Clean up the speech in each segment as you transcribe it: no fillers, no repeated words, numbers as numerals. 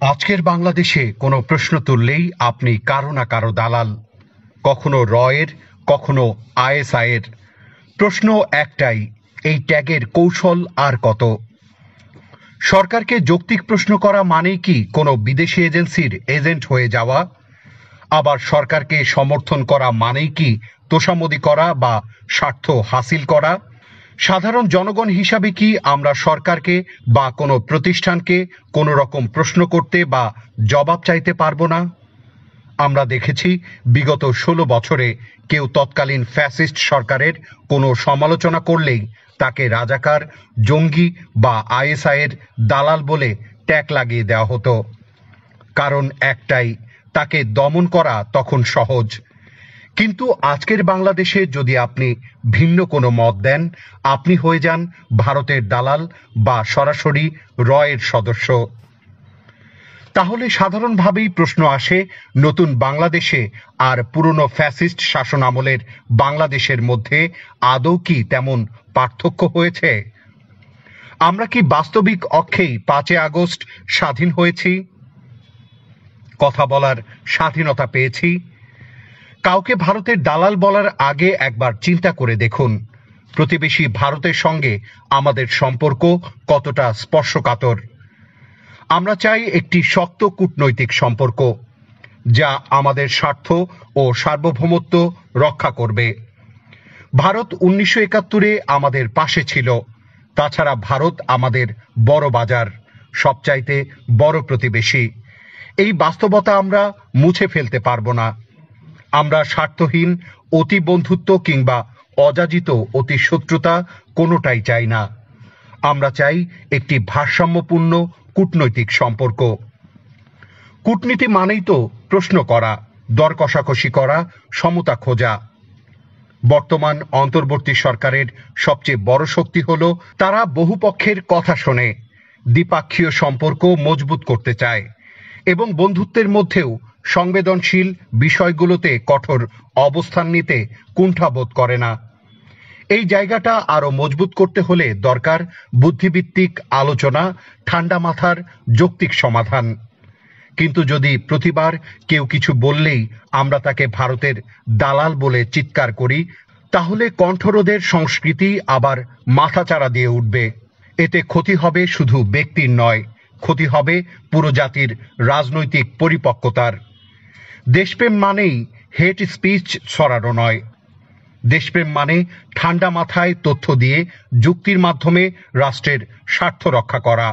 আজকের বাংলাদেশে কোনো প্রশ্ন তুললেই আপনি কারো না কারো দালাল, কখনো রয়ের, কখনো আইএসআইয়ের। প্রশ্ন একটাই, এই ট্যাগের কৌশল আর কত? সরকারকে যৌক্তিক প্রশ্ন করা মানেই কি কোনো বিদেশি এজেন্সির এজেন্ট হয়ে যাওয়া? আবার সরকারকে সমর্থন করা মানেই কি তোষামোদি করা বা স্বার্থ হাসিল করা? সাধারণ জনগণ হিসাবে কি আমরা সরকারকে বা কোনো প্রতিষ্ঠানকে কোনো রকম প্রশ্ন করতে বা জবাব চাইতে পারবো না? আমরা দেখেছি বিগত ১৬ বছরে কেউ তৎকালীন ফ্যাসিস্ট সরকারের কোনো সমালোচনা করলেই তাকে রাজাকার, জঙ্গি বা আইএসআইয়ের দালাল বলে ট্যাগ লাগিয়ে দেওয়া হতো। কারণ একটাই, তাকে দমন করা তখন সহজ। কিন্তু আজকের বাংলাদেশে যদি আপনি ভিন্ন কোনো মত দেন, আপনি হয়ে যান ভারতের দালাল বা সরাসরি রয়ের সদস্য। তাহলে সাধারণভাবেই প্রশ্ন আসে, নতুন বাংলাদেশে আর পুরনো ফ্যাসিস্ট শাসন আমলের বাংলাদেশের মধ্যে আদৌ কি তেমন পার্থক্য হয়েছে? আমরা কি বাস্তবিক অক্ষেই ৫ই আগস্ট স্বাধীন হয়েছি? কথা বলার স্বাধীনতা পেয়েছি? কাউকে ভারতের দালাল বলার আগে একবার চিন্তা করে দেখুন, প্রতিবেশী ভারতের সঙ্গে আমাদের সম্পর্ক কতটা স্পর্শকাতর। আমরা চাই একটি শক্ত কূটনৈতিক সম্পর্ক, যা আমাদের স্বার্থ ও সার্বভৌমত্ব রক্ষা করবে। ভারত ১৯৭১-এ আমাদের পাশে ছিল। তাছাড়া ভারত আমাদের বড় বাজার, সবচাইতে বড় প্রতিবেশী। এই বাস্তবতা আমরা মুছে ফেলতে পারবো না। আমরা স্বার্থহীন অতি বন্ধুত্ব কিংবা অযাচিত অতি শত্রুতা কোনোটাই চাই না। আমরা চাই একটি ভারসাম্যপূর্ণ কূটনৈতিক সম্পর্ক। কূটনীতি মানেই তো প্রশ্ন করা, দর কষাকষি করা, সমতা খোঁজা। বর্তমান অন্তর্বর্তী সরকারের সবচেয়ে বড় শক্তি হলো তারা বহুপক্ষের কথা শোনে, দ্বিপাক্ষীয় সম্পর্ক মজবুত করতে চায় এবং বন্ধুত্বের মধ্যেও সংবেদনশীল বিষয়গুলোতে কঠোর অবস্থান নিতে কুণ্ঠাবোধ করে না। এই জায়গাটা আরো মজবুত করতে হলে দরকার বুদ্ধিভিত্তিক আলোচনা, ঠান্ডা মাথার যৌক্তিক সমাধান। কিন্তু যদি প্রতিবার কেউ কিছু বললেই আমরা তাকে ভারতের দালাল বলে চিৎকার করি, তাহলে কণ্ঠরোধের সংস্কৃতি আবার মাথাচাড়া দিয়ে উঠবে। এতে ক্ষতি হবে শুধু ব্যক্তির নয়, ক্ষতি হবে পুরো জাতির রাজনৈতিক পরিপক্কতার। দেশপ্রেম মানেই হেট স্পিচ ছড়ানো নয়। দেশপ্রেম মানে ঠান্ডা মাথায় তথ্য দিয়ে যুক্তির মাধ্যমে রাষ্ট্রের স্বার্থ রক্ষা করা।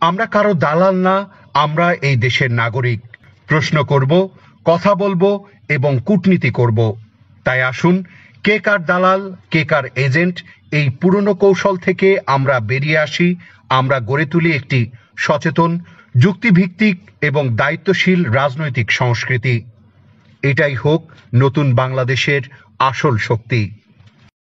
আমরা কারো দালাল না, আমরা এই দেশের নাগরিক। প্রশ্ন করব, কথা বলবো এবং কূটনীতি করব। তাই আসুন, কে কার দালাল, কে কার এজেন্ট, এই পুরনো কৌশল থেকে আমরা বেরিয়ে আসি। আমরা গড়ে তুলি একটি সচেতন, যুক্তিভিত্তিক এবং দায়িত্বশীল রাজনৈতিক সংস্কৃতি। এটাই হোক নতুন বাংলাদেশের আসল শক্তি।